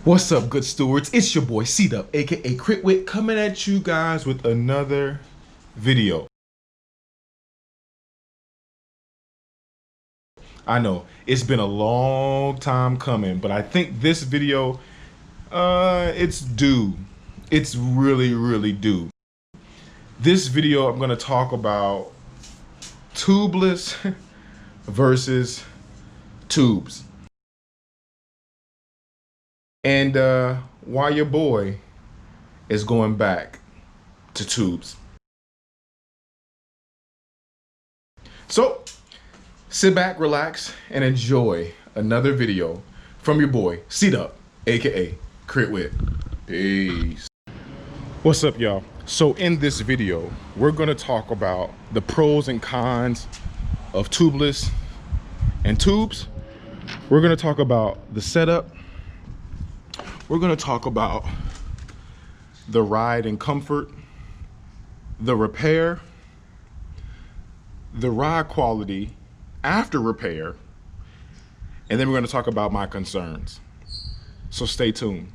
What's up, good stewards? It's your boy C-Dub, aka Whit, coming at you guys with another video. I know it's been a long time coming, but I think this video, it's due. It's really due. This video, I'm gonna talk about tubeless versus tubes. And why your boy is going back to tubes. So sit back, relax, and enjoy another video from your boy C-Dub, aka Whit. Peace. What's up, y'all? So in this video, we're gonna talk about the pros and cons of tubeless and tubes. We're gonna talk about the setup. We're gonna talk about the ride and comfort, the repair, the ride quality after repair, and then we're gonna talk about my concerns. So stay tuned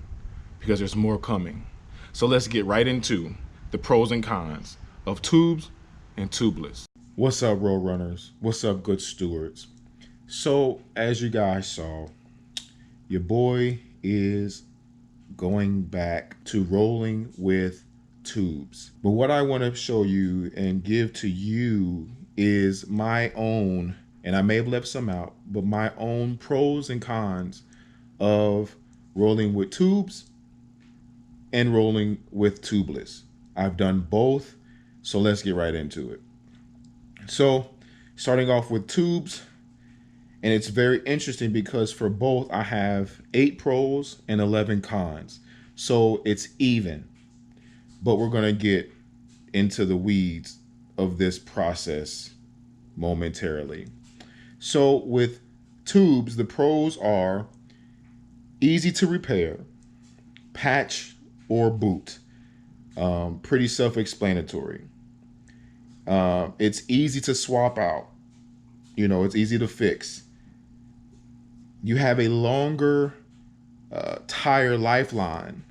because there's more coming. So let's get right into the pros and cons of tubes and tubeless. What's up, road runners? What's up, good stewards? So as you guys saw, your boy is going back to rolling with tubes. But what I want to show you and give to you is my own, and I may have left some out, but my own pros and cons of rolling with tubes and rolling with tubeless. I've done both, so let's get right into it. So starting off with tubes, and it's very interesting because for both I have 8 pros and 11 cons. So it's even, but we're gonna get into the weeds of this process momentarily. So with tubes, the pros are easy to repair, patch or boot. Pretty self-explanatory. It's easy to swap out. You know, it's easy to fix. You have a longer tire lifeline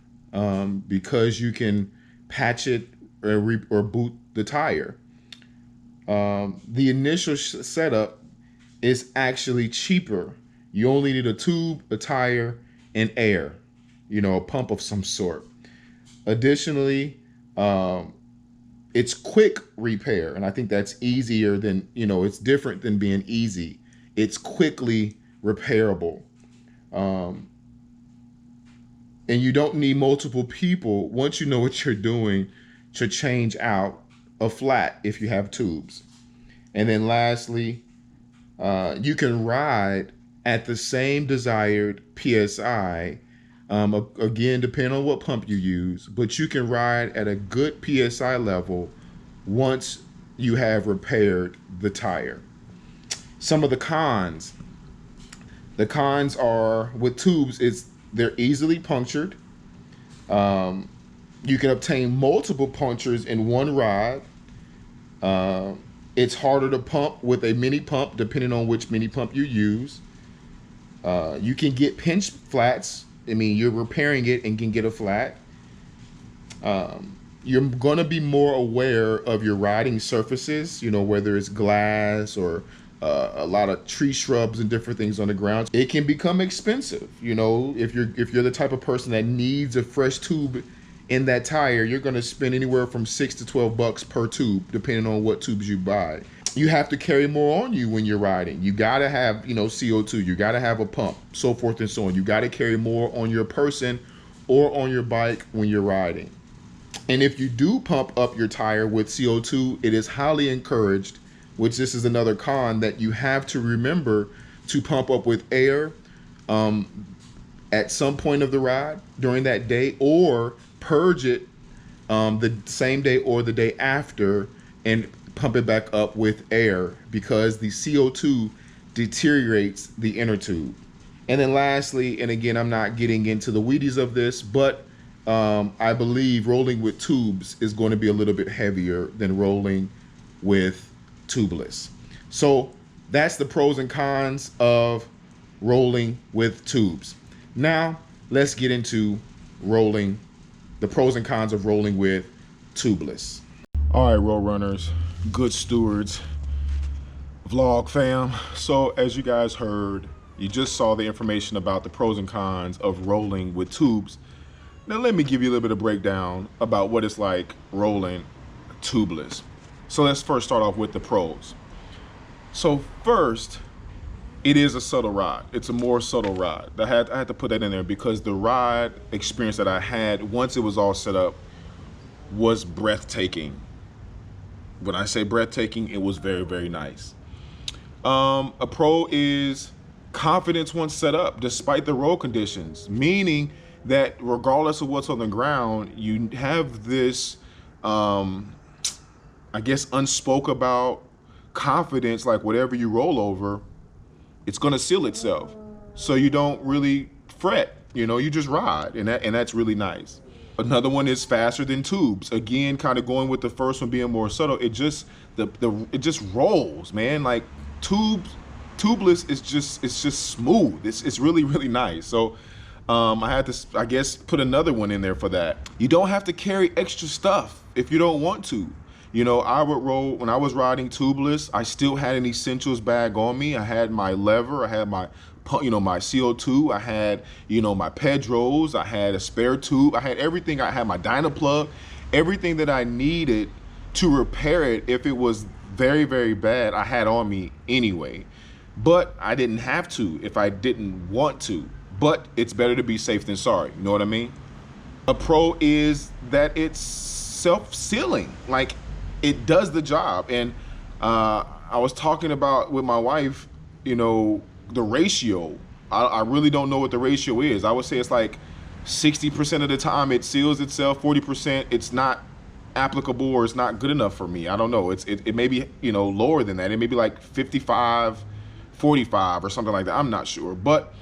because you can patch it or boot the tire. The initial setup is actually cheaper. You only need a tube, a tire, and air, you know, a pump of some sort. Additionally, it's quick repair, and I think that's easier than, you know, it's different than being easy. It's quickly repairable. And you don't need multiple people once you know what you're doing to change out a flat if you have tubes. And then lastly, you can ride at the same desired PSI, again, depending on what pump you use, but you can ride at a good PSI level once you have repaired the tire. Some of the cons. The cons are with tubes, they're easily punctured. You can obtain multiple punctures in one ride. It's harder to pump with a mini pump depending on which mini pump you use. You can get pinch flats. I mean, you're repairing it and can get a flat. You're gonna be more aware of your riding surfaces, you know, whether it's glass or a lot of tree shrubs and different things on the ground. It can become expensive, you know, if you're the type of person that needs a fresh tube in that tire, you're gonna spend anywhere from $6 to $12 per tube, depending on what tubes you buy. You have to carry more on you when you're riding. You gotta have, you know, CO2, you gotta have a pump, so forth and so on. You gotta carry more on your person or on your bike when you're riding. And if you do pump up your tire with CO2, it is highly encouraged, which this is another con, that you have to remember to pump up with air at some point of the ride during that day, or purge it the same day or the day after and pump it back up with air, because the CO2 deteriorates the inner tube. And then lastly, and again, I'm not getting into the weedies of this, but I believe rolling with tubes is going to be a little bit heavier than rolling with tubeless. So that's the pros and cons of rolling with tubes. Now let's get into rolling, the pros and cons of rolling with tubeless. All right, road runners, good stewards, vlog fam. So as you guys heard, you just saw the information about the pros and cons of rolling with tubes. Now let me give you a little bit of breakdown about what it's like rolling tubeless. So let's first start off with the pros. So first, it is a subtle ride. It's a more subtle ride. I had to put that in there because the ride experience that I had once it was all set up was breathtaking. When I say breathtaking, it was very, very nice. A pro is confidence once set up, despite the road conditions, meaning that regardless of what's on the ground, you have this, I guess, unspoken about confidence, like whatever you roll over, it's gonna seal itself. So you don't really fret, you know, you just ride, and that's really nice. Another one is faster than tubes. Again, kind of going with the first one being more subtle, it just it just rolls, man. Like tubeless is just smooth. It's really, really nice. So I had to, I guess, put another one in there for that. You don't have to carry extra stuff if you don't want to. You know, I would roll, when I was riding tubeless, I still had an essentials bag on me. I had my lever, I had my, you know, my CO2, I had, you know, my Pedros, I had a spare tube, I had everything. I had my Dynaplug, everything that I needed to repair it if it was very, very bad, I had on me anyway. But I didn't have to if I didn't want to. But it's better to be safe than sorry, you know what I mean? A pro is that it's self-sealing. Like, it does the job. And I was talking about with my wife, you know, the ratio. I really don't know what the ratio is. I would say it's like 60% of the time it seals itself, 40% it's not applicable or it's not good enough for me. I don't know. It may be, you know, lower than that. It may be like 55, 45 or something like that. I'm not sure. But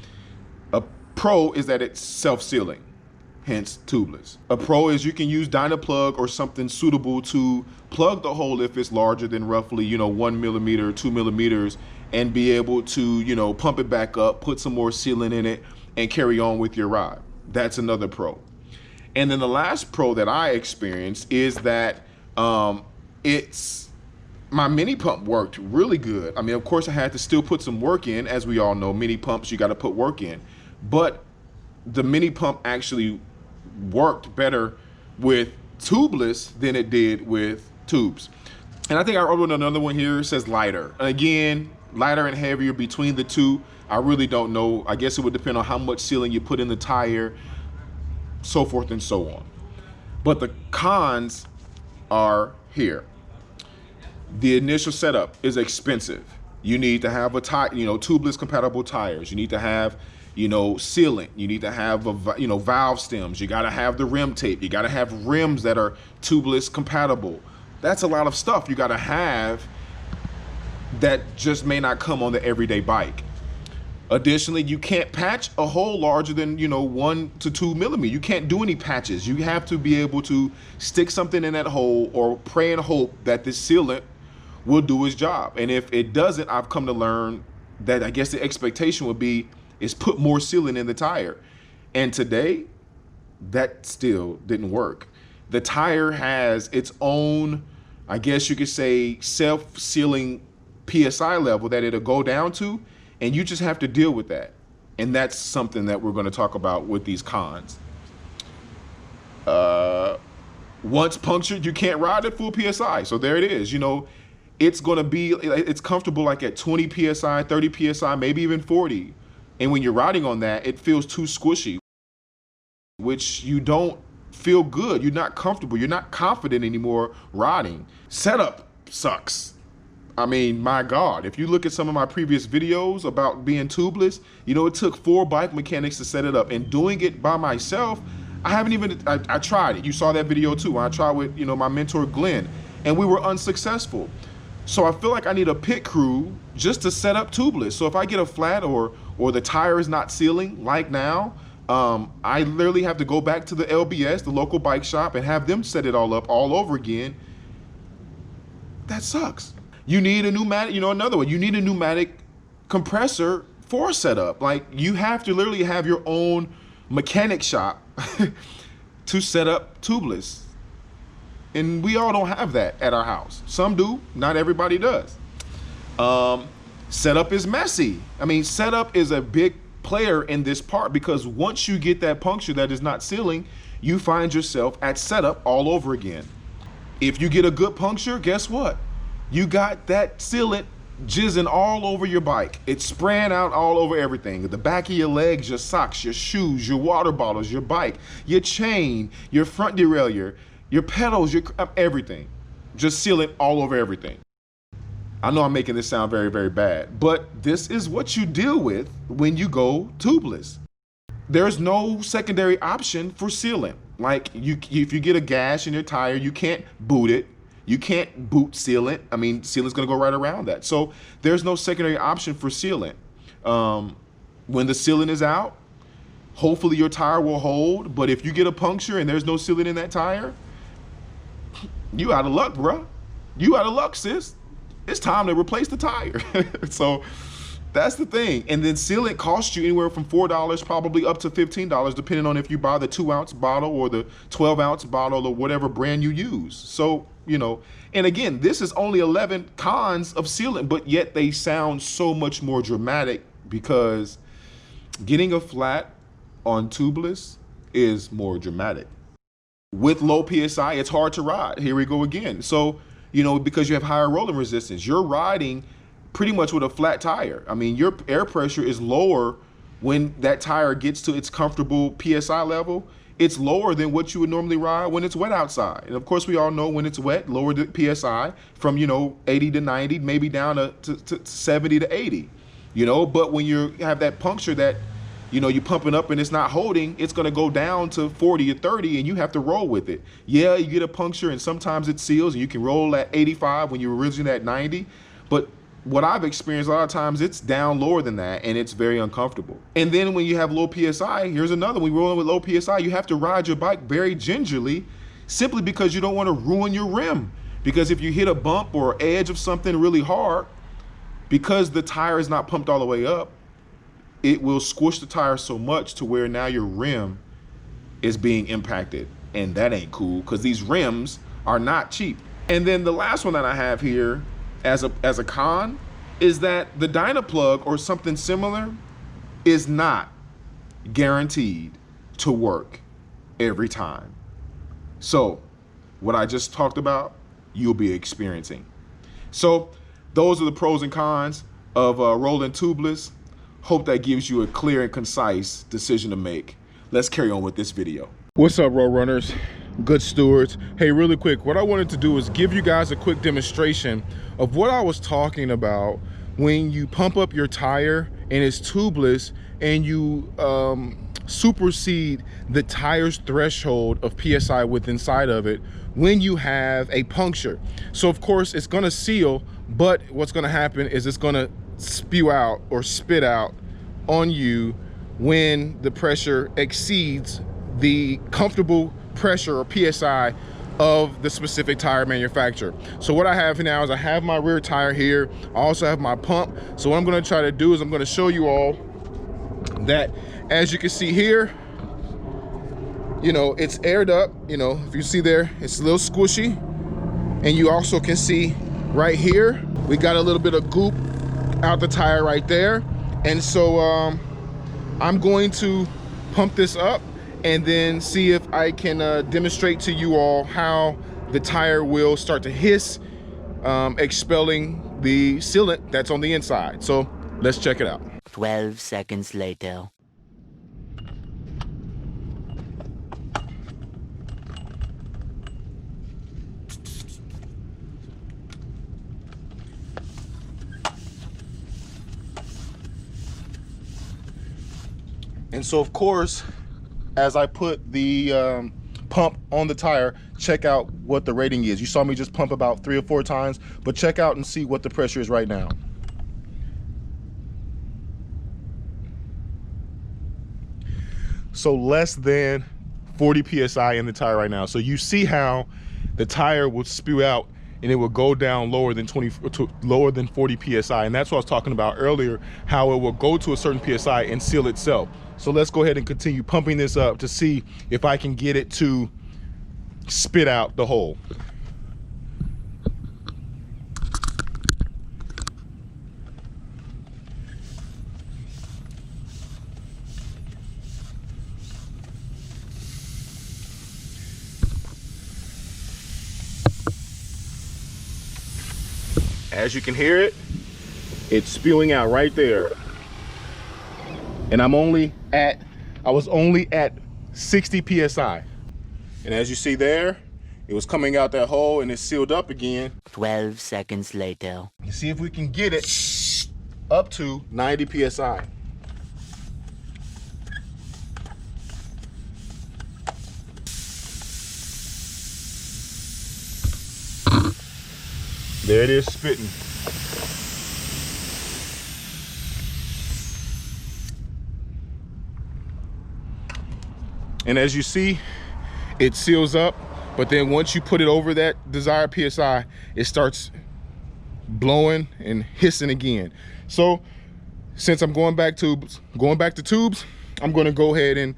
a pro is that it's self-sealing, hence tubeless. A pro is you can use Dynaplug or something suitable to plug the hole if it's larger than roughly, you know, 1 millimeter, 2 millimeters, and be able to, you know, pump it back up, put some more sealant in it, and carry on with your ride. That's another pro. And then the last pro that I experienced is that my mini pump worked really good. I mean, of course, I had to still put some work in. As we all know, mini pumps, you got to put work in. But the mini pump actually worked better with tubeless than it did with tubes. And I think I wrote another one here. It says lighter. Again, lighter and heavier between the two. I really don't know. I guess it would depend on how much sealing you put in the tire, so forth and so on. But the cons are here. The initial setup is expensive. You need to have a tire, you know, tubeless compatible tires. You need to have, you know, sealant. You need to have, you know, valve stems. You got to have the rim tape. You got to have rims that are tubeless compatible. That's a lot of stuff you got to have that just may not come on the everyday bike. Additionally, you can't patch a hole larger than, you know, 1 to 2 millimeters. You can't do any patches. You have to be able to stick something in that hole or pray and hope that this sealant will do its job. And if it doesn't, I've come to learn that I guess the expectation would be is put more sealant in the tire. And today, that still didn't work. The tire has its own, I guess you could say, self-sealing PSI level that it'll go down to, and you just have to deal with that. And that's something that we're going to talk about with these cons. Once punctured, you can't ride at full PSI. So there it is. You know, it's going to be, it's comfortable like at 20 PSI, 30 PSI, maybe even 40. And when you're riding on that, it feels too squishy, which you don't feel good. You're not comfortable. You're not confident anymore riding. Setup sucks. I mean, my God, if you look at some of my previous videos about being tubeless, you know, it took 4 bike mechanics to set it up, and doing it by myself, I haven't even, I tried it. You saw that video too. I tried with, you know, my mentor, Glenn, and we were unsuccessful. So I feel like I need a pit crew just to set up tubeless. So if I get a flat or the tire is not sealing like now, I literally have to go back to the LBS, the local bike shop, and have them set it all up all over again. That sucks. You need a pneumatic, you know, another one, you need a pneumatic compressor for setup. Like, you have to literally have your own mechanic shop to set up tubeless. And we all don't have that at our house. Some do, not everybody does. Setup is messy. I mean, setup is a big player in this part, because once you get that puncture that is not sealing, you find yourself at setup all over again. If you get a good puncture, guess what? You got that sealant jizzing all over your bike. It's spraying out all over everything. The back of your legs, your socks, your shoes, your water bottles, your bike, your chain, your front derailleur, your pedals, your everything. Just sealant all over everything. I know I'm making this sound very, very bad, but this is what you deal with when you go tubeless. There's no secondary option for sealant. Like if you get a gash in your tire, you can't boot it. You can't boot sealant. I mean, sealant's gonna go right around that. So there's no secondary option for sealant. When the sealant is out, hopefully your tire will hold, but if you get a puncture and there's no sealant in that tire, you out of luck, bro. You out of luck, sis. It's time to replace the tire. So that's the thing. And then sealant costs you anywhere from $4 probably up to $15, depending on if you buy the 2-ounce bottle or the 12-ounce bottle or whatever brand you use. So, you know, and again, this is only 11 cons of sealant, but yet they sound so much more dramatic, because getting a flat on tubeless is more dramatic. With low PSI, it's hard to ride. Here we go again. So, you know, because you have higher rolling resistance, you're riding pretty much with a flat tire. I mean, your air pressure is lower when that tire gets to its comfortable PSI level. It's lower than what you would normally ride when it's wet outside. And of course, we all know when it's wet, lower the PSI from, you know, 80 to 90, maybe down to 70 to 80, you know. But when you have that puncture that, you know, you're pumping up and it's not holding, it's gonna go down to 40 or 30 and you have to roll with it. Yeah, you get a puncture and sometimes it seals and you can roll at 85 when you were originally at 90. But what I've experienced a lot of times, it's down lower than that and it's very uncomfortable. And then when you have low PSI, here's another, when you're rolling with low PSI, you have to ride your bike very gingerly, simply because you don't wanna ruin your rim. Because if you hit a bump or edge of something really hard, because the tire is not pumped all the way up, it will squish the tire so much to where now your rim is being impacted. And that ain't cool, because these rims are not cheap. And then the last one that I have here as a con is that the Dynaplug or something similar is not guaranteed to work every time. So what I just talked about, you'll be experiencing. So those are the pros and cons of rolling tubeless. Hope that gives you a clear and concise decision to make. Let's carry on with this video. What's up, road runners, good stewards? Hey, really quick, what I wanted to do is give you guys a quick demonstration of what I was talking about when you pump up your tire and it's tubeless and you supersede the tire's threshold of PSI width inside of it when you have a puncture. So of course it's gonna seal, but what's gonna happen is it's gonna spew out or spit out on you when the pressure exceeds the comfortable pressure or PSI of the specific tire manufacturer. So what I have now is I have my rear tire here. I also have my pump. So what I'm gonna try to do is I'm gonna show you all that, as you can see here, you know, it's aired up. You know, if you see there, it's a little squishy. And you also can see right here, we got a little bit of goop out the tire right there. And so I'm going to pump this up and then see if I can demonstrate to you all how the tire will start to hiss, expelling the sealant that's on the inside. So let's check it out. 12 seconds later. And so of course, as I put the pump on the tire, check out what the rating is. You saw me just pump about 3 or 4 times, but check out and see what the pressure is right now. So less than 40 PSI in the tire right now. So you see how the tire will spew out and it will go down lower than 40 PSI. And that's what I was talking about earlier, how it will go to a certain PSI and seal itself. So let's go ahead and continue pumping this up to see if I can get it to spit out the hole. As you can hear it, it's spewing out right there. And I was only at 60 PSI. And as you see there, it was coming out that hole and it's sealed up again. 12 seconds later. See if we can get it up to 90 PSI. There it is, spitting. And as you see, it seals up, but then once you put it over that desired PSI, it starts blowing and hissing again. So since I'm going back to tubes, I'm going to go ahead and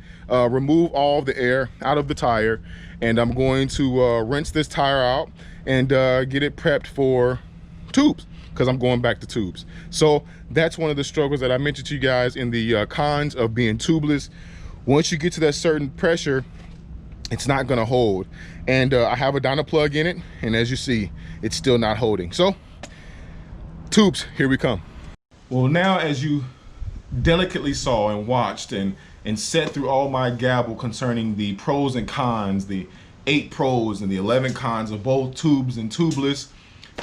remove all the air out of the tire, and I'm going to rinse this tire out and get it prepped for tubes, because I'm going back to tubes. So that's one of the struggles that I mentioned to you guys in the cons of being tubeless. Once you get to that certain pressure, it's not gonna hold. And I have a Dyna plug in it, and as you see, it's still not holding. So tubes, here we come. Well, now as you delicately saw and watched and set through all my gabble concerning the pros and cons, the 8 pros and the 11 cons of both tubes and tubeless,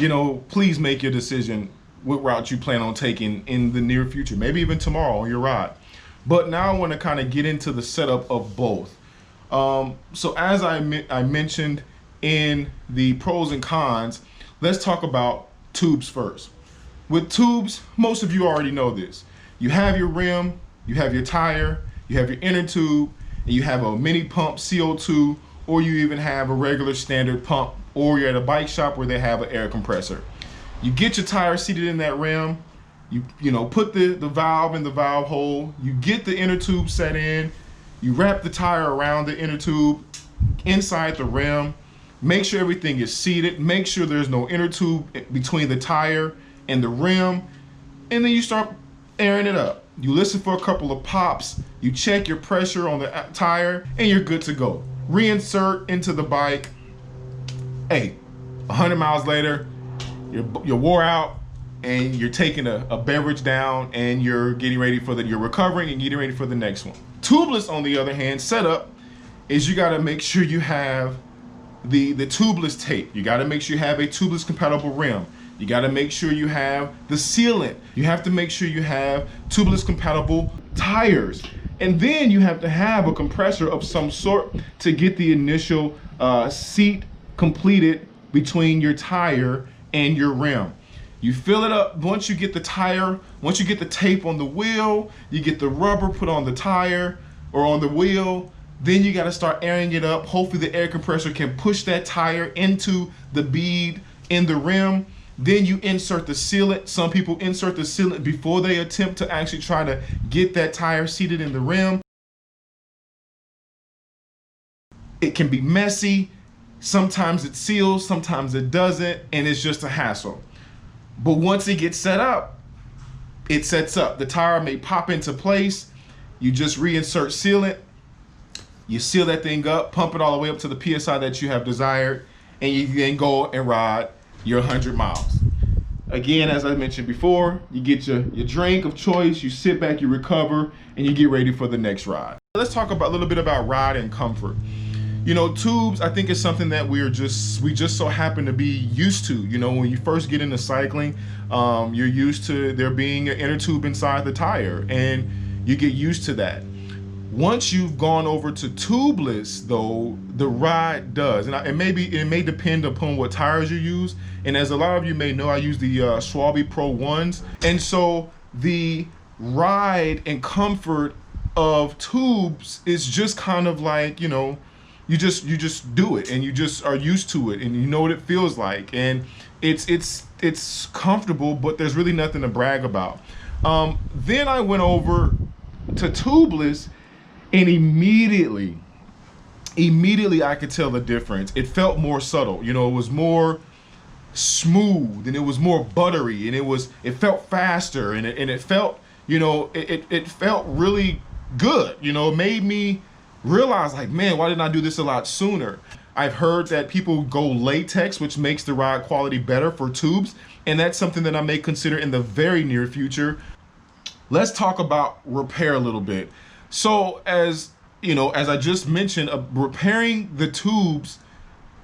you know, please make your decision what route you plan on taking in the near future, maybe even tomorrow on your ride. But now I want to kind of get into the setup of both. So as I mentioned in the pros and cons, let's talk about tubes first. With tubes, most of you already know this. You have your rim, you have your tire, you have your inner tube, and you have a mini pump CO2, or you even have a regular standard pump, or you're at a bike shop where they have an air compressor. You get your tire seated in that rim, you know, put the valve in the valve hole, you get the inner tube set in, you wrap the tire around the inner tube inside the rim, make sure everything is seated, make sure there's no inner tube between the tire and the rim, and then you start airing it up. You listen for a couple of pops, you check your pressure on the tire, and you're good to go. Reinsert into the bike. Hey, 100 miles later, you're wore out, and you're taking a beverage down, and you're getting ready for you're recovering and getting ready for the next one. Tubeless, on the other hand, setup is you gotta make sure you have the tubeless tape. You gotta make sure you have a tubeless compatible rim. You gotta make sure you have the sealant. You have to make sure you have tubeless compatible tires. And then you have to have a compressor of some sort to get the initial seat completed between your tire and your rim. You fill it up once you get the tire, once you get the tape on the wheel, you get the rubber put on the tire or on the wheel, then you gotta start airing it up. Hopefully the air compressor can push that tire into the bead in the rim. Then you insert the sealant. Some people insert the sealant before they attempt to actually try to get that tire seated in the rim. It can be messy. Sometimes it seals, sometimes it doesn't, and it's just a hassle. But once it gets set up, it sets up. The tire may pop into place. You just reinsert sealant. You seal that thing up, pump it all the way up to the PSI that you have desired, and you then go and ride your 100 miles. Again, as I mentioned before, you get your drink of choice, you sit back, you recover, and you get ready for the next ride. Let's talk about a little bit about ride and comfort. You know, tubes, I think, is something that we just so happen to be used to. You know, when you first get into cycling, you're used to there being an inner tube inside the tire, and you get used to that. Once you've gone over to tubeless, though, the ride does, and it may depend upon what tires you use. And as a lot of you may know, I use the Schwalbe Pro 1s, and so the ride and comfort of tubes is just kind of like, you know, you just do it, and you just are used to it, and you know what it feels like, and it's comfortable, but there's really nothing to brag about. Then I went over to Tubeless, and immediately I could tell the difference. It felt more subtle, you know, it was more smooth, and it was more buttery, and it felt faster, and it felt, you know, it felt really good. You know, it made me realize, like, man, why didn't I do this a lot sooner? I've heard that people go latex, which makes the ride quality better for tubes, and that's something that I may consider in the very near future. Let's talk about repair a little bit. So as you know, as I just mentioned, repairing the tubes,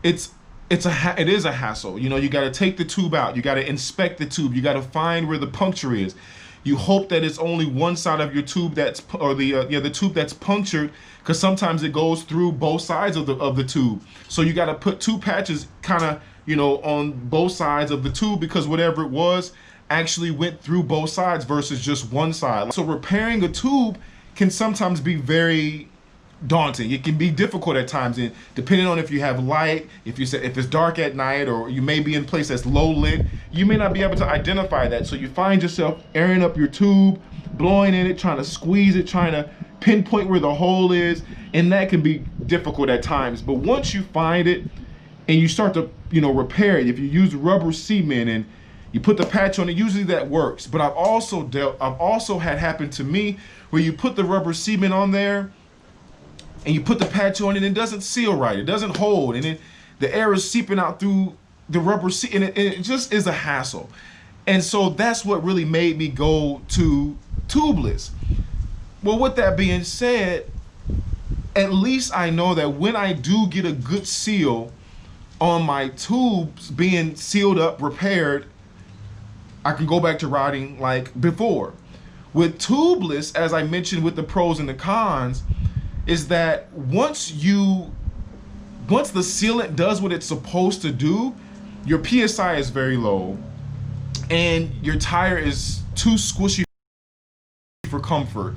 it is a hassle. You know, you got to take the tube out, you got to inspect the tube, you got to find where the puncture is. You hope that it's only one side of your tube that's, or the tube that's punctured, because sometimes it goes through both sides of the tube. So you got to put two patches kind of, you know, on both sides of the tube, because whatever it was actually went through both sides versus just one side. So repairing a tube can sometimes be very daunting. It can be difficult at times, and depending on if you have light, if it's dark at night, or you may be in a place that's low lit, you may not be able to identify that. So you find yourself airing up your tube, blowing in it, trying to squeeze it, trying to pinpoint where the hole is, and that can be difficult at times. But once you find it and you start to, you know, repair it, if you use rubber cement and you put the patch on it, usually that works. But I've also had happen to me where you put the rubber cement on there and you put the patch on and it doesn't seal right, it doesn't hold, and the air is seeping out through the rubber seat, and it just is a hassle. And so that's what really made me go to Tubeless. Well, with that being said, at least I know that when I do get a good seal on my tubes being sealed up, repaired, I can go back to riding like before. With Tubeless, as I mentioned with the pros and the cons, is that once the sealant does what it's supposed to do, your PSI is very low and your tire is too squishy for comfort,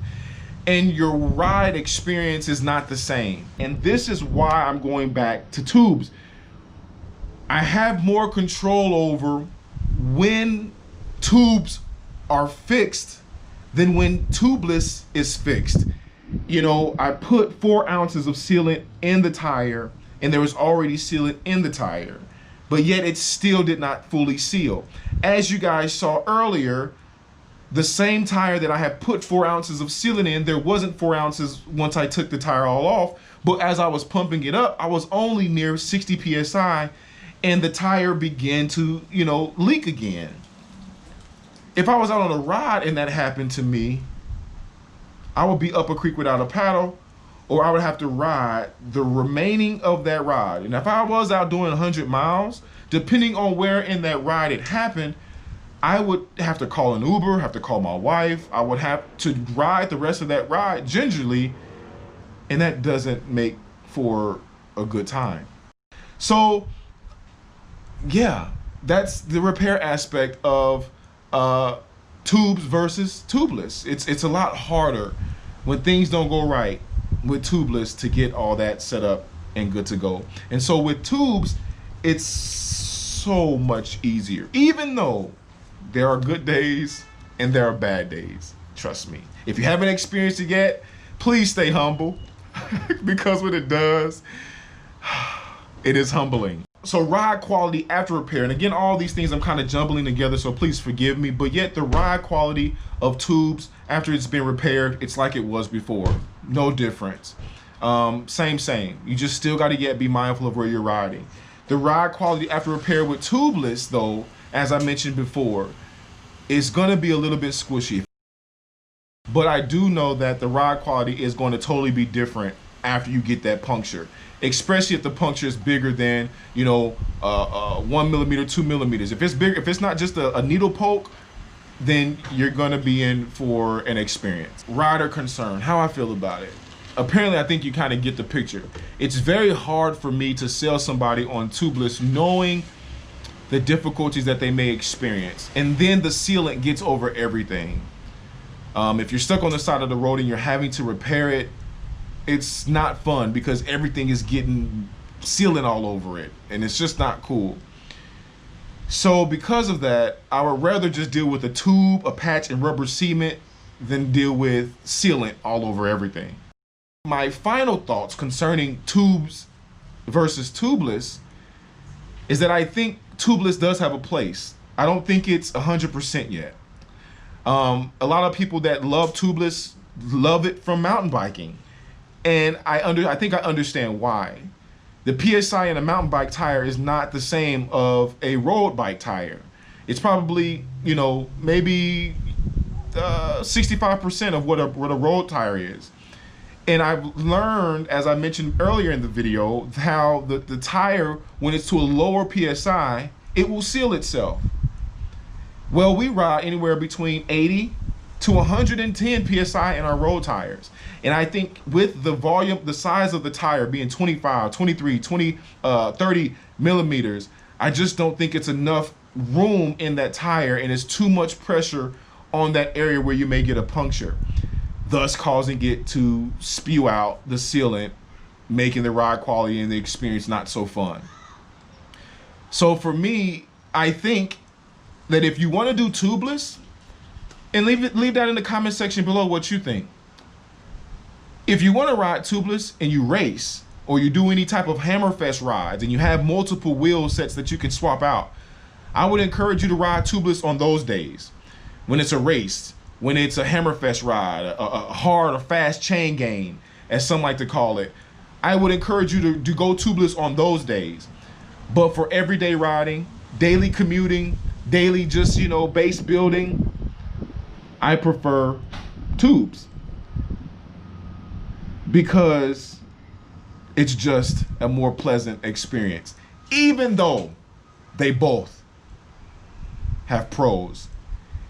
and your ride experience is not the same. And this is why I'm going back to tubes. I have more control over when tubes are fixed than when Tubeless is fixed. You know, I put 4 ounces of sealant in the tire, and there was already sealant in the tire, but yet it still did not fully seal. As you guys saw earlier, the same tire that I had put 4 ounces of sealant in, there wasn't 4 ounces once I took the tire all off, but as I was pumping it up, I was only near 60 PSI, and the tire began to, you know, leak again. If I was out on a ride and that happened to me, I would be up a creek without a paddle, or I would have to ride the remaining of that ride. And if I was out doing 100 miles, depending on where in that ride it happened, I would have to call an Uber, have to call my wife. I would have to ride the rest of that ride gingerly, and that doesn't make for a good time. So yeah, that's the repair aspect of tubes versus tubeless. It's a lot harder when things don't go right with tubeless to get all that set up and good to go. And so with tubes, it's so much easier, even though there are good days and there are bad days. Trust me. If you haven't experienced it yet, please stay humble because what it does, it is humbling. So ride quality after repair, and again, all these things I'm kind of jumbling together, so please forgive me, but yet the ride quality of tubes after it's been repaired, it's like it was before. No difference. Same. You just still got to be mindful of where you're riding. The ride quality after repair with tubeless, though, as I mentioned before, is going to be a little bit squishy. But I do know that the ride quality is going to totally be different after you get that puncture, especially if the puncture is bigger than, you know, 1 millimeter, 2 millimeters. If it's bigger, if it's not just a needle poke, then you're gonna be in for an experience. Rider concern, how I feel about it. Apparently, I think you kind of get the picture. It's very hard for me to sell somebody on tubeless knowing the difficulties that they may experience. And then the sealant gets over everything. If you're stuck on the side of the road and you're having to repair it, it's not fun because everything is getting sealant all over it, and it's just not cool. So because of that, I would rather just deal with a tube, a patch, and rubber cement than deal with sealant all over everything. My final thoughts concerning tubes versus tubeless is that I think tubeless does have a place. I don't think it's 100% yet. A lot of people that love tubeless love it from mountain biking, and I think I understand why. The PSI in a mountain bike tire is not the same of a road bike tire. It's probably, you know, maybe 65% of what a road tire is. And I've learned, as I mentioned earlier in the video, how the tire, when it's to a lower PSI, it will seal itself. Well, we ride anywhere between 80 to 110 PSI in our road tires. And I think with the volume, the size of the tire being 25, 23, 30 millimeters, I just don't think it's enough room in that tire, and it's too much pressure on that area where you may get a puncture, thus causing it to spew out the sealant, making the ride quality and the experience not so fun. So for me, I think that if you want to do tubeless, and leave that in the comment section below what you think. If you want to ride tubeless and you race, or you do any type of hammerfest rides and you have multiple wheel sets that you can swap out, I would encourage you to ride tubeless on those days. When it's a race, when it's a hammerfest ride, a hard or fast chain gang, as some like to call it, I would encourage you to go tubeless on those days. But for everyday riding, daily commuting, daily just, you know, base building, I prefer tubes because it's just a more pleasant experience, even though they both have pros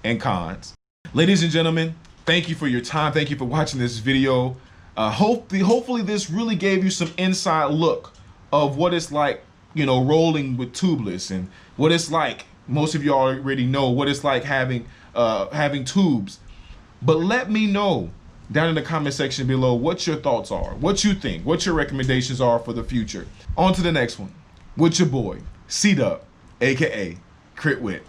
and cons. Ladies and gentlemen, thank you for your time. Thank you for watching this video. Hopefully this really gave you some inside look of what it's like, you know, rolling with tubeless, and what it's like. Most of you already know what it's like having tubes. But let me know down in the comment section below what your thoughts are, what you think, what your recommendations are for the future. On to the next one with your boy, C-Dub, aka Whit.